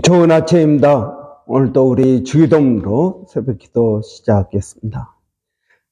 좋은 아침입니다. 오늘도 우리 주기도문으로 새벽기도 시작하겠습니다.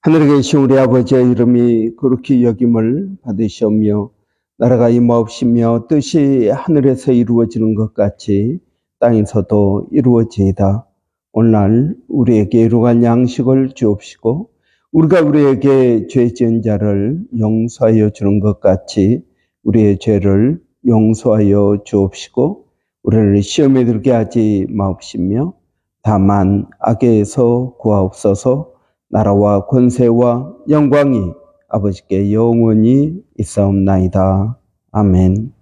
하늘에 계신 우리 아버지의 이름이 거룩히 여김을 받으시오며 나라가 임하옵시며 뜻이 하늘에서 이루어지는 것 같이 땅에서도 이루어지이다. 오늘날 우리에게 일용할 양식을 주옵시고 우리가 우리에게 죄 지은 자를 용서하여 주는 것 같이 우리의 죄를 용서하여 주옵시고 우리를 시험에 들게 하지 마옵시며 다만 악에서 구하옵소서. 나라와 권세와 영광이 아버지께 영원히 있사옵나이다. 아멘.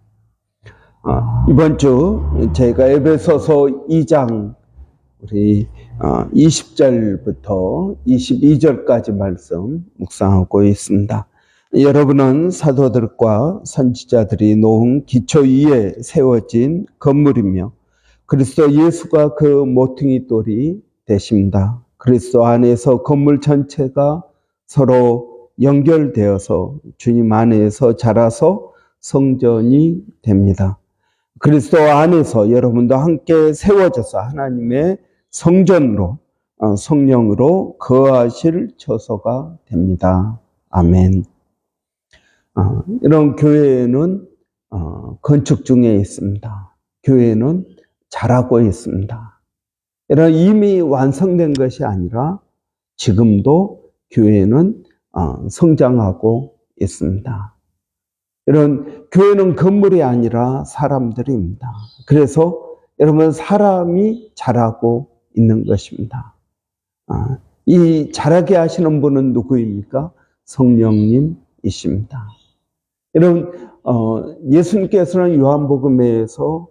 이번 주 제가 에베소서 2장 우리 20절부터 22절까지 말씀 묵상하고 있습니다. 여러분은 사도들과 선지자들이 놓은 기초 위에 세워진 건물이며 그리스도 예수가 그 모퉁이 돌이 되십니다. 그리스도 안에서 건물 전체가 서로 연결되어서 주님 안에서 자라서 성전이 됩니다. 그리스도 안에서 여러분도 함께 세워져서 하나님의 성전으로 성령으로 거하실 처소가 됩니다. 아멘. 이런 교회는 건축 중에 있습니다. 교회는 자라고 있습니다. 이런 이미 완성된 것이 아니라 지금도 교회는 성장하고 있습니다. 이런 교회는 건물이 아니라 사람들입니다. 그래서 여러분 사람이 자라고 있는 것입니다. 이 자라게 하시는 분은 누구입니까? 성령님이십니다. 여러분 예수님께서는 요한복음에서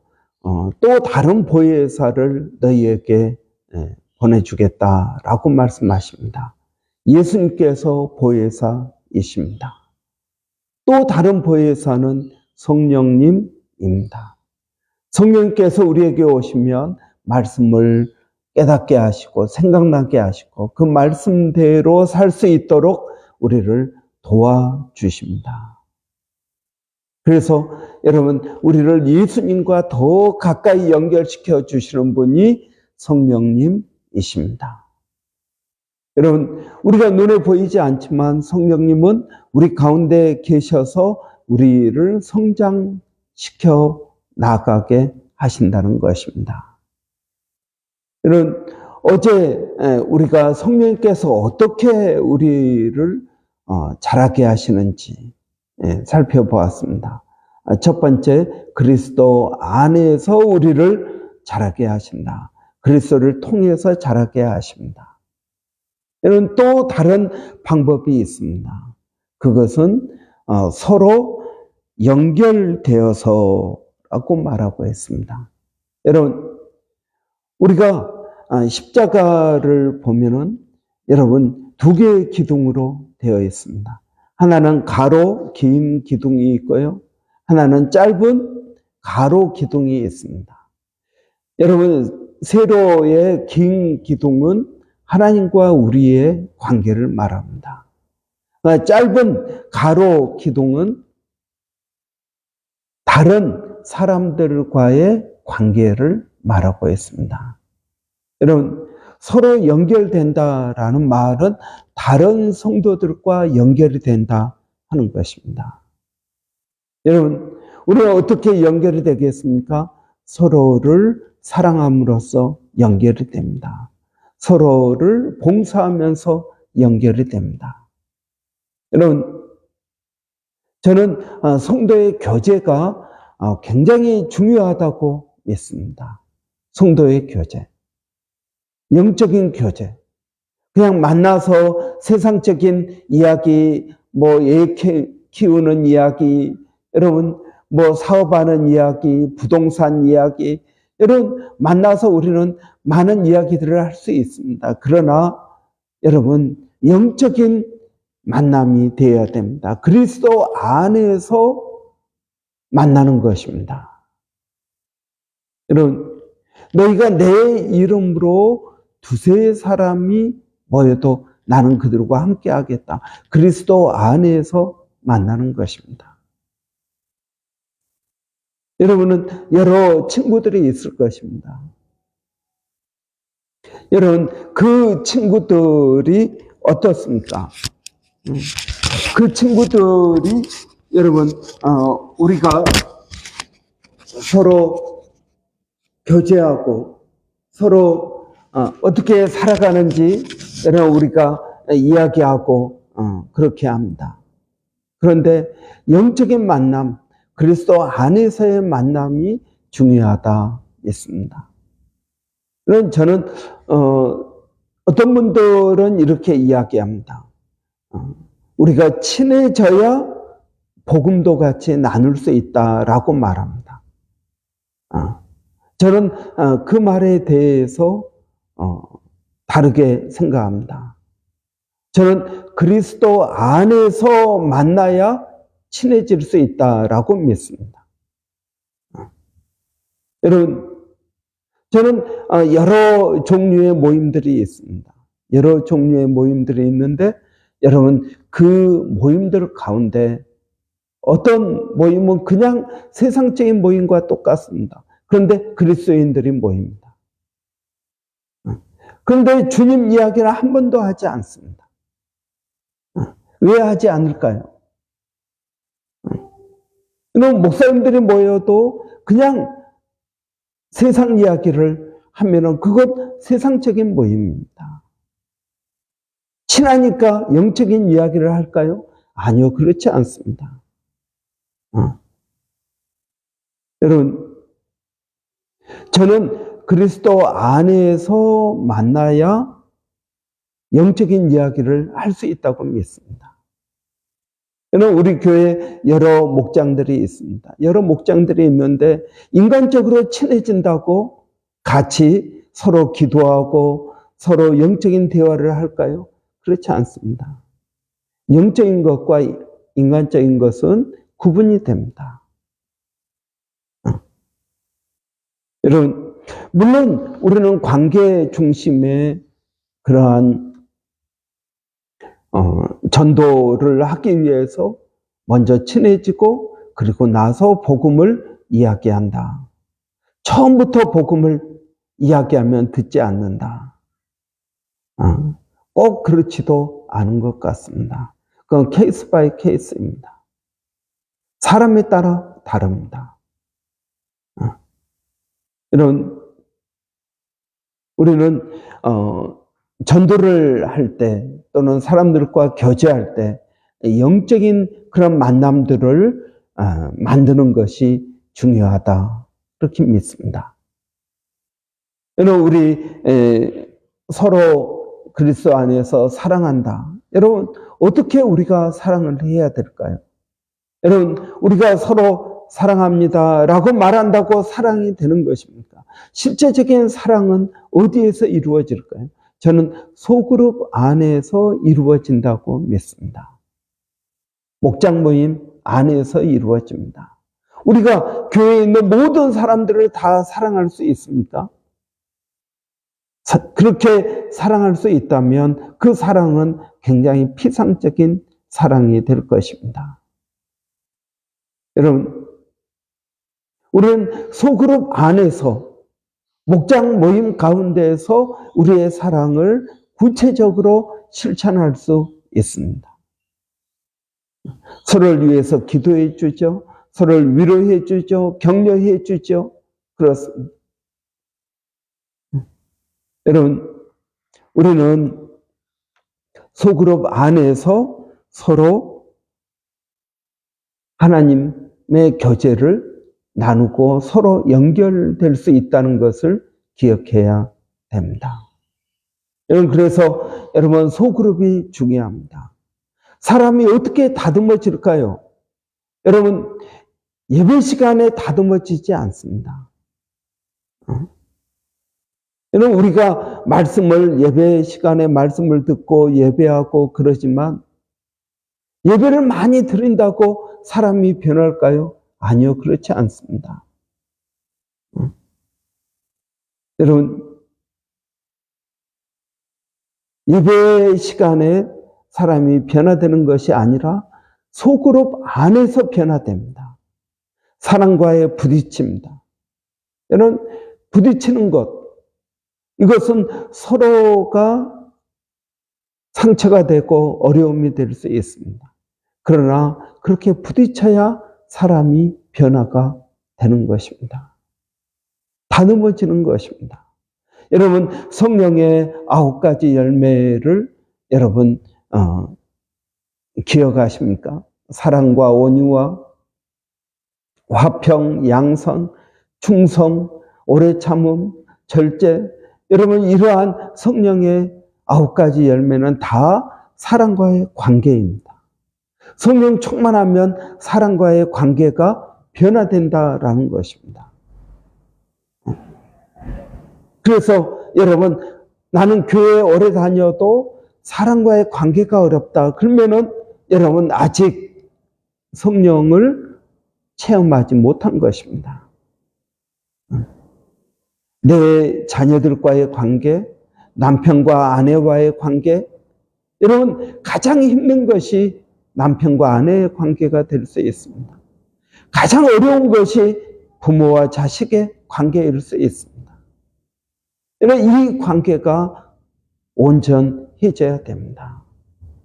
또 다른 보혜사를 너희에게 보내주겠다라고 말씀하십니다. 예수님께서 보혜사이십니다. 또 다른 보혜사는 성령님입니다. 성령님께서 우리에게 오시면 말씀을 깨닫게 하시고 생각나게 하시고 그 말씀대로 살 수 있도록 우리를 도와주십니다. 그래서 여러분 우리를 예수님과 더 가까이 연결시켜 주시는 분이 성령님이십니다. 여러분 우리가 눈에 보이지 않지만 성령님은 우리 가운데 계셔서 우리를 성장시켜 나가게 하신다는 것입니다. 여러분 어제 우리가 성령님께서 어떻게 우리를 자라게 하시는지 살펴보았습니다. 첫 번째, 그리스도 안에서 우리를 자라게 하신다. 그리스도를 통해서 자라게 하십니다. 여러분 또 다른 방법이 있습니다. 그것은 서로 연결되어서라고 말하고 있습니다. 여러분 우리가 십자가를 보면은 여러분 두 개의 기둥으로 되어 있습니다. 하나는 가로 긴 기둥이 있고요. 하나는 짧은 가로 기둥이 있습니다. 여러분 세로의 긴 기둥은 하나님과 우리의 관계를 말합니다. 짧은 가로 기둥은 다른 사람들과의 관계를 말하고 있습니다. 여러분 서로 연결된다라는 말은 다른 성도들과 연결이 된다 하는 것입니다. 여러분 우리는 어떻게 연결이 되겠습니까? 서로를 사랑함으로써 연결이 됩니다. 서로를 봉사하면서 연결이 됩니다. 여러분 저는 성도의 교제가 굉장히 중요하다고 믿습니다. 성도의 교제, 영적인 교제. 그냥 만나서 세상적인 이야기, 애 키우는 이야기, 여러분 사업하는 이야기, 부동산 이야기, 여러분 만나서 우리는 많은 이야기들을 할 수 있습니다. 그러나 여러분 영적인 만남이 되어야 됩니다. 그리스도 안에서 만나는 것입니다. 여러분 너희가 내 이름으로 두세 사람이 모여도 나는 그들과 함께 하겠다. 그리스도 안에서 만나는 것입니다. 여러분은 여러 친구들이 있을 것입니다. 여러분, 그 친구들이 어떻습니까? 그 친구들이 여러분, 우리가 서로 교제하고 서로 어떻게 살아가는지 여러분 우리가 이야기하고 그렇게 합니다. 그런데 영적인 만남, 그리스도 안에서의 만남이 중요하다 했습니다. 그럼 저는 어떤 분들은 이렇게 이야기합니다. 우리가 친해져야 복음도 같이 나눌 수 있다라고 말합니다. 저는 그 말에 대해서 다르게 생각합니다. 저는 그리스도 안에서 만나야 친해질 수 있다라고 믿습니다. 여러분, 저는 여러 종류의 모임들이 있습니다. 여러 종류의 모임들이 있는데 여러분, 그 모임들 가운데 어떤 모임은 그냥 세상적인 모임과 똑같습니다. 그런데 그리스도인들이 모입니다. 그런데 주님 이야기를 한 번도 하지 않습니다. 왜 하지 않을까요? 그럼 목사님들이 모여도 그냥 세상 이야기를 하면은 그것 세상적인 모임입니다. 친하니까 영적인 이야기를 할까요? 아니요, 그렇지 않습니다. 여러분, 저는 그리스도 안에서 만나야 영적인 이야기를 할 수 있다고 믿습니다. 여러분, 우리 교회에 여러 목장들이 있습니다. 여러 목장들이 있는데 인간적으로 친해진다고 같이 서로 기도하고 서로 영적인 대화를 할까요? 그렇지 않습니다. 영적인 것과 인간적인 것은 구분이 됩니다. 여러분, 물론 우리는 관계 중심의 그러한 전도를 하기 위해서 먼저 친해지고 그리고 나서 복음을 이야기한다. 처음부터 복음을 이야기하면 듣지 않는다. 꼭 그렇지도 않은 것 같습니다. 그건 케이스 바이 케이스입니다. 사람에 따라 다릅니다. 이런 우리는 전도를 할 때 또는 사람들과 교제할 때 영적인 그런 만남들을 만드는 것이 중요하다. 그렇게 믿습니다. 여러분, 우리 서로 그리스도 안에서 사랑한다. 여러분, 어떻게 우리가 사랑을 해야 될까요? 여러분, 우리가 서로 사랑합니다 라고 말한다고 사랑이 되는 것입니까? 실제적인 사랑은 어디에서 이루어질까요? 저는 소그룹 안에서 이루어진다고 믿습니다. 목장 모임 안에서 이루어집니다. 우리가 교회에 있는 모든 사람들을 다 사랑할 수 있습니까? 그렇게 사랑할 수 있다면 그 사랑은 굉장히 피상적인 사랑이 될 것입니다. 여러분, 우리는 소그룹 안에서 목장 모임 가운데에서 우리의 사랑을 구체적으로 실천할 수 있습니다. 서로를 위해서 기도해 주죠. 서로를 위로해 주죠. 격려해 주죠. 그렇습니다. 여러분, 우리는 소그룹 안에서 서로 하나님의 교제를 나누고 서로 연결될 수 있다는 것을 기억해야 됩니다. 여러분, 그래서 여러분 소그룹이 중요합니다. 사람이 어떻게 다듬어질까요? 여러분, 예배 시간에 다듬어지지 않습니다. 여러분, 우리가 예배 시간에 말씀을 듣고 예배하고 그러지만 예배를 많이 드린다고 사람이 변할까요? 아니요, 그렇지 않습니다. 여러분, 예배 시간에 사람이 변화되는 것이 아니라 소그룹 안에서 변화됩니다. 사랑과의 부딪힘이다. 이런 부딪히는 것, 이것은 서로가 상처가 되고 어려움이 될 수 있습니다. 그러나 그렇게 부딪혀야 사람이 변화가 되는 것입니다. 다듬어지는 것입니다. 여러분, 성령의 9가지 열매를 여러분 기억하십니까? 사랑과 온유와 화평, 양선, 충성, 오래 참음, 절제. 여러분, 이러한 성령의 9가지 열매는 다 사랑과의 관계입니다. 성령 충만하면 사랑과의 관계가 변화된다라는 것입니다. 그래서 여러분, 나는 교회에 오래 다녀도 사랑과의 관계가 어렵다. 그러면은 여러분 아직 성령을 체험하지 못한 것입니다. 내 자녀들과의 관계, 남편과 아내와의 관계, 여러분 가장 힘든 것이 남편과 아내의 관계가 될 수 있습니다. 가장 어려운 것이 부모와 자식의 관계일 수 있습니다. 여러분, 이 관계가 온전해져야 됩니다.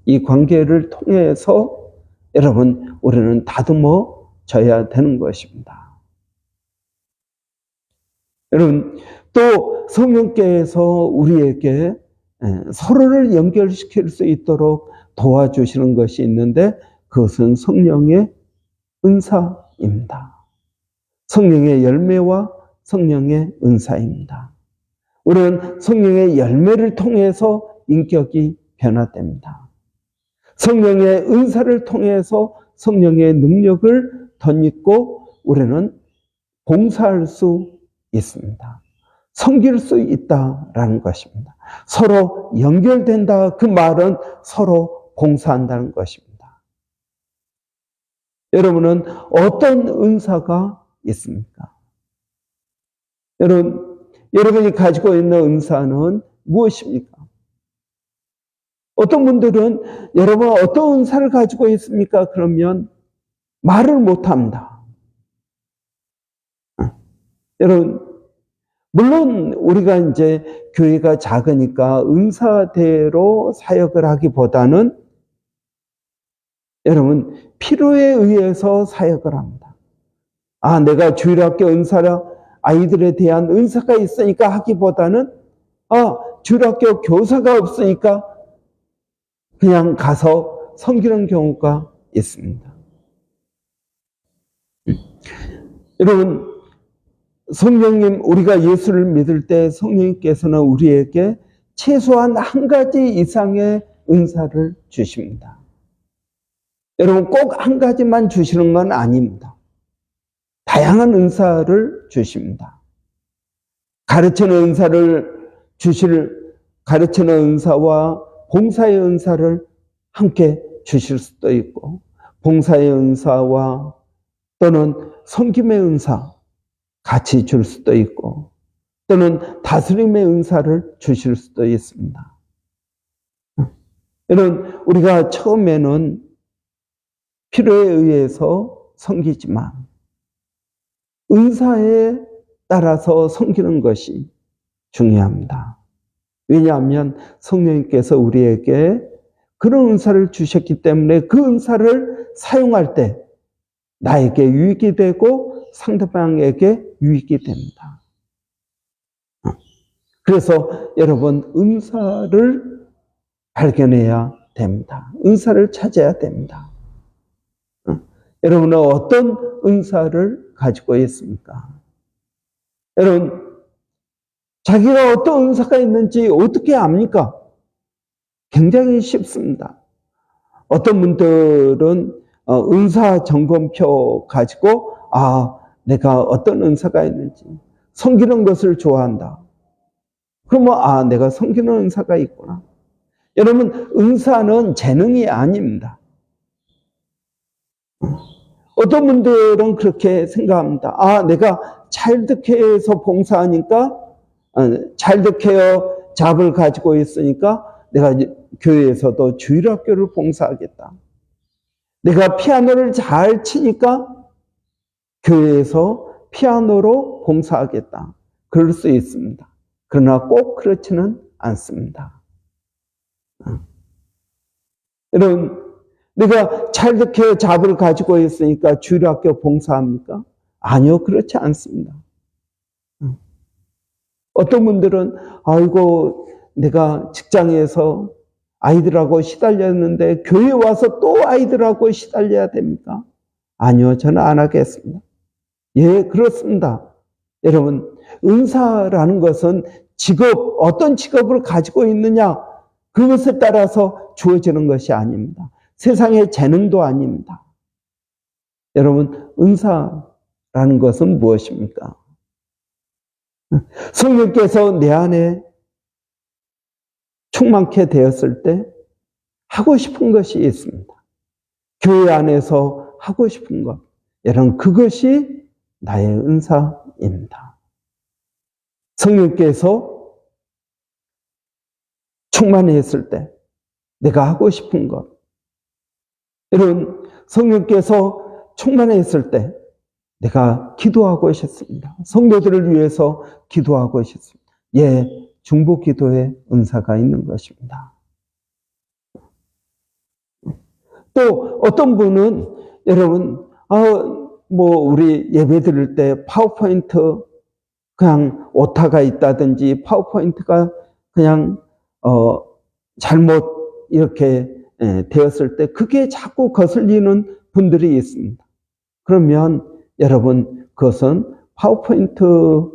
이 관계를 통해서 여러분 우리는 다듬어져야 되는 것입니다. 여러분, 또 성령께서 우리에게 서로를 연결시킬 수 있도록 도와주시는 것이 있는데 그것은 성령의 은사입니다. 성령의 열매와 성령의 은사입니다. 우리는 성령의 열매를 통해서 인격이 변화됩니다. 성령의 은사를 통해서 성령의 능력을 덧입고 우리는 봉사할 수 있습니다. 섬길 수 있다라는 것입니다. 서로 연결된다. 그 말은 서로 봉사한다는 것입니다. 여러분은 어떤 은사가 있습니까? 여러분이 가지고 있는 은사는 무엇입니까? 어떤 분들은 여러분 어떤 은사를 가지고 있습니까? 그러면 말을 못합니다. 여러분, 물론 우리가 이제 교회가 작으니까 은사대로 사역을 하기보다는 여러분 필요에 의해서 사역을 합니다. 아, 내가 주일학교 은사라 아이들에 대한 은사가 있으니까 하기보다는 주일학교 교사가 없으니까 그냥 가서 섬기는 경우가 있습니다. 여러분, 성령님, 우리가 예수를 믿을 때 성령님께서는 우리에게 최소한 한 가지 이상의 은사를 주십니다. 여러분, 꼭 한 가지만 주시는 건 아닙니다. 다양한 은사를 주십니다. 가르치는 은사와 봉사의 은사를 함께 주실 수도 있고, 봉사의 은사와 또는 섬김의 은사 같이 줄 수도 있고, 또는 다스림의 은사를 주실 수도 있습니다. 여러분, 우리가 처음에는 필요에 의해서 섬기지만 은사에 따라서 섬기는 것이 중요합니다. 왜냐하면 성령님께서 우리에게 그런 은사를 주셨기 때문에 그 은사를 사용할 때 나에게 유익이 되고 상대방에게 유익이 됩니다. 그래서 여러분, 은사를 발견해야 됩니다. 은사를 찾아야 됩니다. 여러분은 어떤 은사를 가지고 있습니까? 여러분, 자기가 어떤 은사가 있는지 어떻게 압니까? 굉장히 쉽습니다. 어떤 분들은 은사 점검표 가지고 내가 어떤 은사가 있는지, 섬기는 것을 좋아한다. 그러면 내가 섬기는 은사가 있구나. 여러분, 은사는 재능이 아닙니다. 어떤 분들은 그렇게 생각합니다. 내가 차일드케어에서 봉사하니까, 차일드케어 잡을 가지고 있으니까 내가 교회에서도 주일학교를 봉사하겠다. 내가 피아노를 잘 치니까 교회에서 피아노로 봉사하겠다. 그럴 수 있습니다. 그러나 꼭 그렇지는 않습니다. 여러분, 내가 차일드케어 잡을 가지고 있으니까 주일학교 봉사합니까? 아니요, 그렇지 않습니다. 어떤 분들은 아이고 내가 직장에서 아이들하고 시달렸는데 교회에 와서 또 아이들하고 시달려야 됩니까? 아니요, 저는 안 하겠습니다. 예, 그렇습니다. 여러분, 은사라는 것은 직업, 어떤 직업을 가지고 있느냐, 그것에 따라서 주어지는 것이 아닙니다. 세상의 재능도 아닙니다. 여러분, 은사라는 것은 무엇입니까? 성령께서 내 안에 충만케 되었을 때 하고 싶은 것이 있습니다. 교회 안에서 하고 싶은 것. 여러분, 그것이 나의 은사입니다. 성령께서 충만했을 때 내가 하고 싶은 것. 여러분, 성령께서 충만했을 때 내가 기도하고 싶습니다. 성도들을 위해서 기도하고 싶습니다. 예, 중보 기도에 은사가 있는 것입니다. 또 어떤 분은 여러분, 우리 예배 드릴 때 파워포인트 그냥 오타가 있다든지 파워포인트가 그냥 잘못 이렇게 되었을 때 그게 자꾸 거슬리는 분들이 있습니다. 그러면 여러분, 그것은 파워포인트에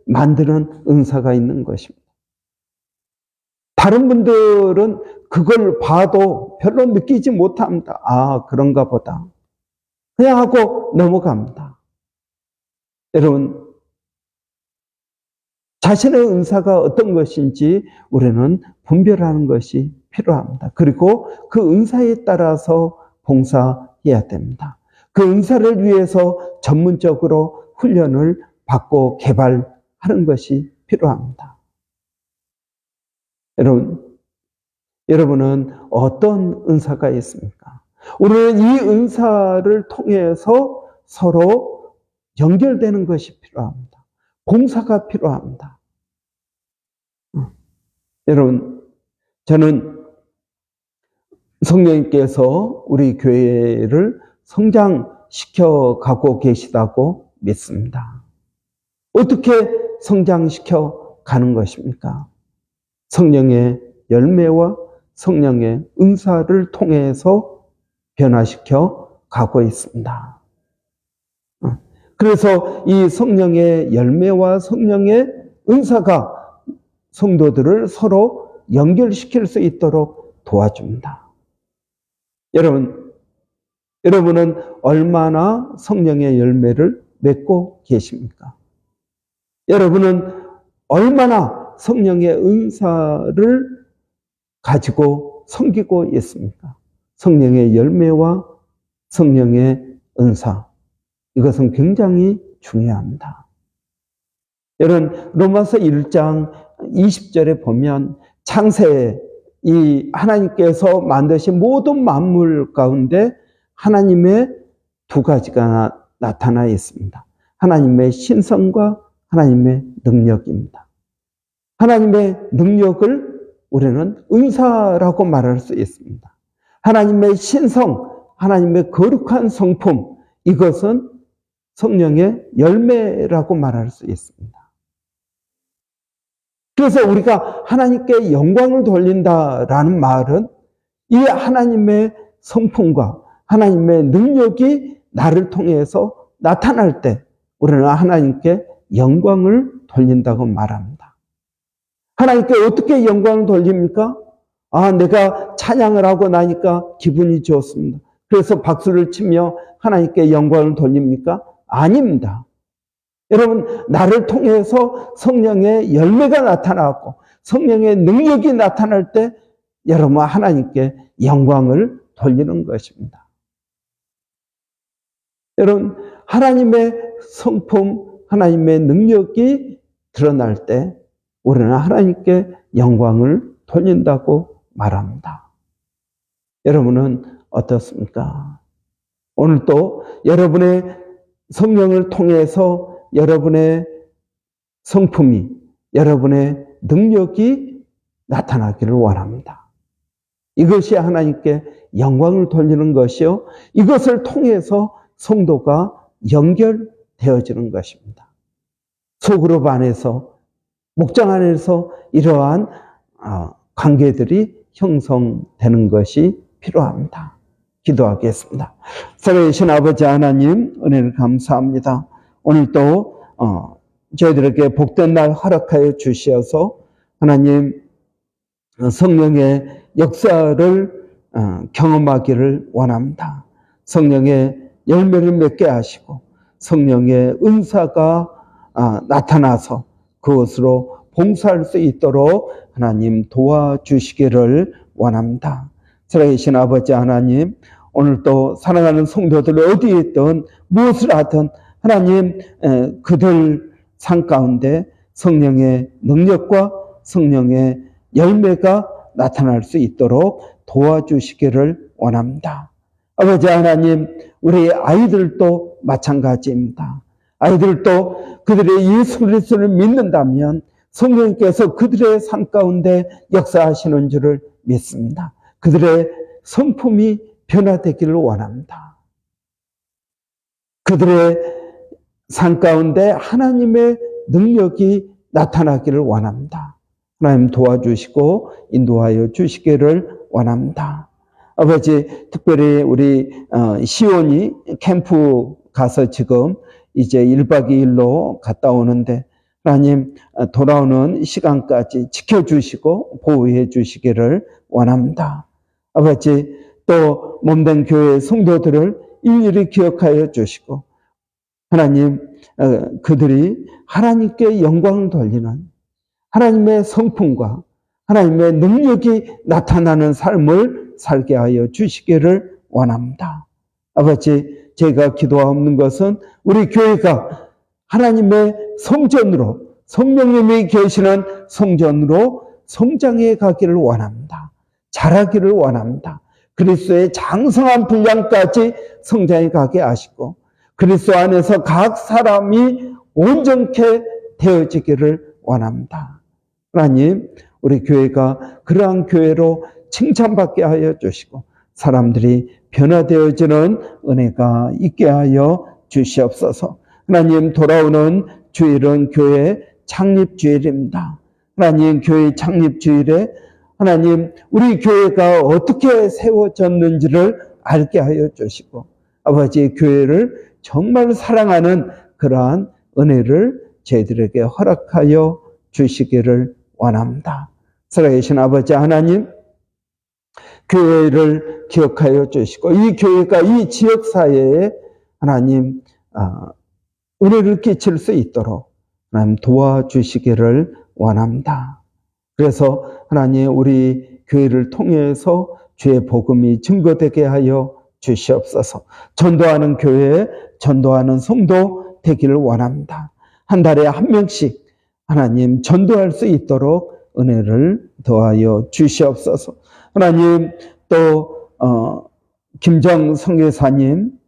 만드는 은사가 있는 것입니다. 다른 분들은 그걸 봐도 별로 느끼지 못합니다. 아, 그런가 보다. 그냥 하고 넘어갑니다. 여러분, 자신의 은사가 어떤 것인지 우리는 분별하는 것이 필요합니다. 그리고 그 은사에 따라서 봉사해야 됩니다. 그 은사를 위해서 전문적으로 훈련을 받고 개발하는 것이 필요합니다. 여러분은 어떤 은사가 있습니까? 우리는 이 은사를 통해서 서로 연결되는 것이 필요합니다. 봉사가 필요합니다. 여러분, 저는 성령님께서 우리 교회를 성장시켜 가고 계시다고 믿습니다. 어떻게 성장시켜 가는 것입니까? 성령의 열매와 성령의 은사를 통해서 변화시켜 가고 있습니다. 그래서 이 성령의 열매와 성령의 은사가 성도들을 서로 연결시킬 수 있도록 도와줍니다. 여러분은 얼마나 성령의 열매를 맺고 계십니까? 여러분은 얼마나 성령의 은사를 가지고 섬기고 있습니까? 성령의 열매와 성령의 은사. 이것은 굉장히 중요합니다. 여러분, 로마서 1장 20절에 보면 창세에 이 하나님께서 만드신 모든 만물 가운데 하나님의 두 가지가 나타나 있습니다. 하나님의 신성과 하나님의 능력입니다. 하나님의 능력을 우리는 은사라고 말할 수 있습니다. 하나님의 신성, 하나님의 거룩한 성품, 이것은 성령의 열매라고 말할 수 있습니다. 그래서 우리가 하나님께 영광을 돌린다라는 말은 이 하나님의 성품과 하나님의 능력이 나를 통해서 나타날 때 우리는 하나님께 영광을 돌린다고 말합니다. 하나님께 어떻게 영광을 돌립니까? 내가 찬양을 하고 나니까 기분이 좋습니다. 그래서 박수를 치며 하나님께 영광을 돌립니까? 아닙니다. 여러분, 나를 통해서 성령의 열매가 나타나고 성령의 능력이 나타날 때 여러분 하나님께 영광을 돌리는 것입니다. 여러분, 하나님의 성품, 하나님의 능력이 드러날 때 우리는 하나님께 영광을 돌린다고 말합니다. 여러분은 어떻습니까? 오늘 또 여러분의 성령을 통해서 여러분의 성품이, 여러분의 능력이 나타나기를 원합니다. 이것이 하나님께 영광을 돌리는 것이요, 이것을 통해서 성도가 연결되어지는 것입니다. 소그룹 안에서, 목장 안에서 이러한 관계들이 형성되는 것이 필요합니다. 기도하겠습니다. 살아계신 아버지 하나님, 은혜를 감사합니다. 오늘도 저희들에게 복된 날 허락하여 주시어서 하나님 성령의 역사를 경험하기를 원합니다. 성령의 열매를 맺게 하시고 성령의 은사가 나타나서 그것으로 봉사할 수 있도록 하나님 도와주시기를 원합니다. 살아계신 아버지 하나님, 오늘도 사랑하는 성도들 어디에 있든 무엇을 하든 하나님 그들 삶 가운데 성령의 능력과 성령의 열매가 나타날 수 있도록 도와주시기를 원합니다. 아버지 하나님, 우리 아이들도 마찬가지입니다. 아이들도 그들의 예수 그리스도를 믿는다면 성령께서 그들의 삶 가운데 역사하시는 줄을 믿습니다. 그들의 성품이 변화되기를 원합니다. 그들의 삶 가운데 하나님의 능력이 나타나기를 원합니다. 하나님 도와주시고 인도하여 주시기를 원합니다. 아버지, 특별히 우리 시온이 캠프 가서 지금 이제 1박 2일로 갔다 오는데 하나님 돌아오는 시간까지 지켜주시고 보호해 주시기를 원합니다. 아버지, 또 몸된 교회 성도들을 일일이 기억하여 주시고 하나님 그들이 하나님께 영광을 돌리는 하나님의 성품과 하나님의 능력이 나타나는 삶을 살게 하여 주시기를 원합니다. 아버지, 제가 기도하는 것은 우리 교회가 하나님의 성전으로, 성령님이 계시는 성전으로 성장해 가기를 원합니다. 자라기를 원합니다. 그리스도의 장성한 분량까지 성장해 가게 하시고 그리스도 안에서 각 사람이 온전케 되어지기를 원합니다. 하나님, 우리 교회가 그러한 교회로 칭찬받게 하여 주시고 사람들이 변화되어지는 은혜가 있게 하여 주시옵소서. 하나님, 돌아오는 주일은 교회 창립주일입니다. 하나님, 교회 창립주일에 하나님, 우리 교회가 어떻게 세워졌는지를 알게 하여 주시고 아버지, 교회를 정말 사랑하는 그러한 은혜를 저희들에게 허락하여 주시기를 원합니다. 살아계신 아버지 하나님, 교회를 기억하여 주시고 이 교회가 이 지역사회에 하나님 은혜를 끼칠 수 있도록 하나님 도와주시기를 원합니다. 그래서 하나님, 우리 교회를 통해서 주의 복음이 증거되게 하여 주시옵소서. 전도하는 교회, 전도하는 성도 되기를 원합니다. 한 달에 한 명씩 하나님 전도할 수 있도록 은혜를 더하여 주시옵소서. 하나님, 또 김정 선교사님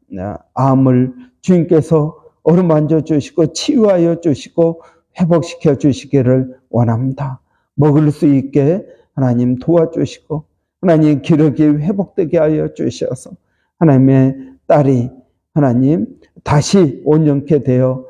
암을 주님께서 어루만져 주시고 치유하여 주시고 회복시켜 주시기를 원합니다. 먹을 수 있게 하나님 도와주시고 하나님 기력이 회복되게 하여 주셔서 하나님의 딸이 하나님 다시 온전케 되어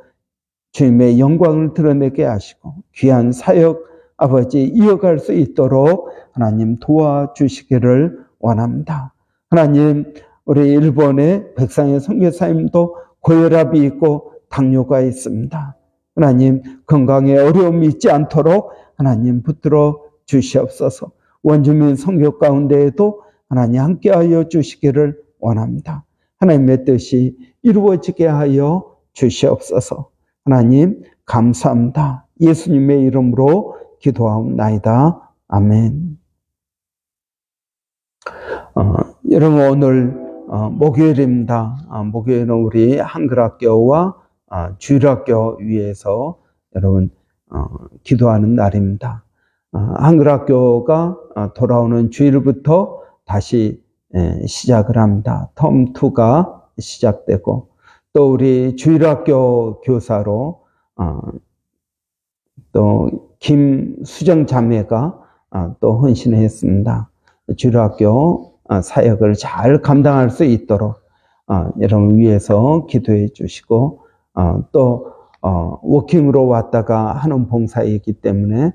주님의 영광을 드러내게 하시고 귀한 사역 아버지 이어갈 수 있도록 하나님 도와주시기를 원합니다. 하나님, 우리 일본의 백상의 선교사님도 고혈압이 있고 당뇨가 있습니다. 하나님, 건강에 어려움이 있지 않도록 하나님 붙들어 주시옵소서. 원주민 선교 가운데에도 하나님 함께하여 주시기를 원합니다. 하나님의 뜻이 이루어지게 하여 주시옵소서. 하나님 감사합니다. 예수님의 이름으로 기도하옵나이다. 아멘. 여러분, 오늘 목요일입니다. 목요일은 우리 한글학교와 주일학교 위에서 여러분 기도하는 날입니다. 한글학교가 돌아오는 주일부터 다시 시작을 합니다. 텀 2가 시작되고 또 우리 주일학교 교사로 또 김수정 자매가 또 헌신했습니다. 주일학교 사역을 잘 감당할 수 있도록 여러분 위해서 기도해 주시고, 또 워킹으로 왔다가 하는 봉사이기 때문에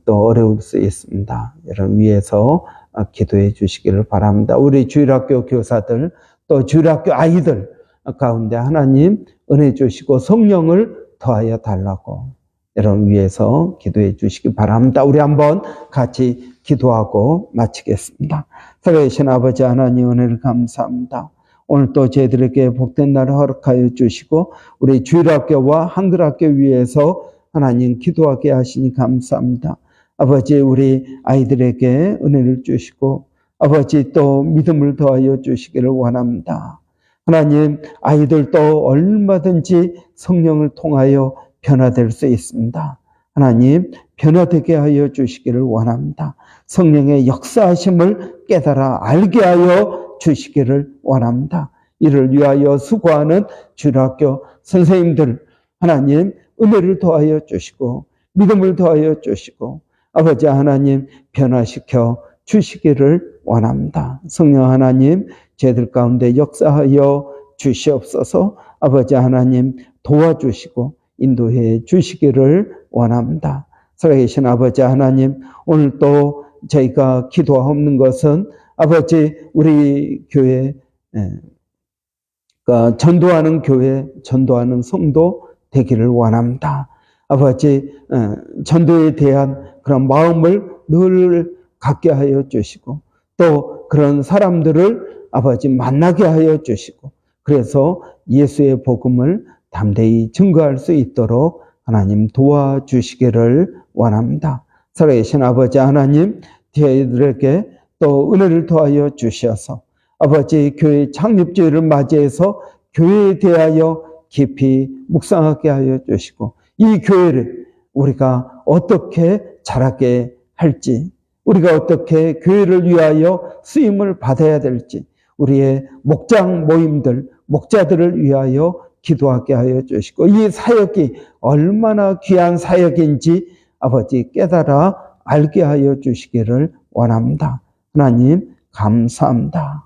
또 어려울 수 있습니다. 여러분 위해서 기도해 주시기를 바랍니다. 우리 주일학교 교사들, 또 주일학교 아이들 가운데 하나님 은혜 주시고 성령을 더하여 달라고 여러분 위해서 기도해 주시기 바랍니다. 우리 한번 같이 기도하고 마치겠습니다. 살아계신 아버지 하나님 은혜를 감사합니다. 오늘 또 저희들에게 복된 날을 허락하여 주시고 우리 주일학교와 한글학교 위해서 하나님 기도하게 하시니 감사합니다. 아버지 우리 아이들에게 은혜를 주시고 아버지 또 믿음을 더하여 주시기를 원합니다. 하나님 아이들도 얼마든지 성령을 통하여 변화될 수 있습니다. 하나님 변화되게 하여 주시기를 원합니다. 성령의 역사하심을 깨달아 알게 하여 주시기를 원합니다. 이를 위하여 수고하는 주일학교 선생님들 하나님 은혜를 더하여 주시고 믿음을 더하여 주시고 아버지 하나님 변화시켜 주시기를 원합니다. 성령 하나님 저희들 가운데 역사하여 주시옵소서. 아버지 하나님 도와주시고 인도해 주시기를 원합니다. 살아계신 아버지 하나님 오늘 또 저희가 기도하옵는 것은 아버지 우리 교회 전도하는 교회 전도하는 성도 되기를 원합니다. 아버지 전도에 대한 그런 마음을 늘 갖게 하여 주시고 또 그런 사람들을 아버지 만나게 하여 주시고 그래서 예수의 복음을 담대히 증거할 수 있도록 하나님 도와주시기를 원합니다. 살아계신 아버지 하나님 저희들에게 또 은혜를 더하여 주셔서 아버지 교회 창립주일을 맞이해서 교회에 대하여 깊이 묵상하게 하여 주시고 이 교회를 우리가 어떻게 자라게 할지 우리가 어떻게 교회를 위하여 쓰임을 받아야 될지 우리의 목장 모임들 목자들을 위하여 기도하게 하여 주시고 이 사역이 얼마나 귀한 사역인지 아버지 깨달아 알게 하여 주시기를 원합니다. 하나님 감사합니다.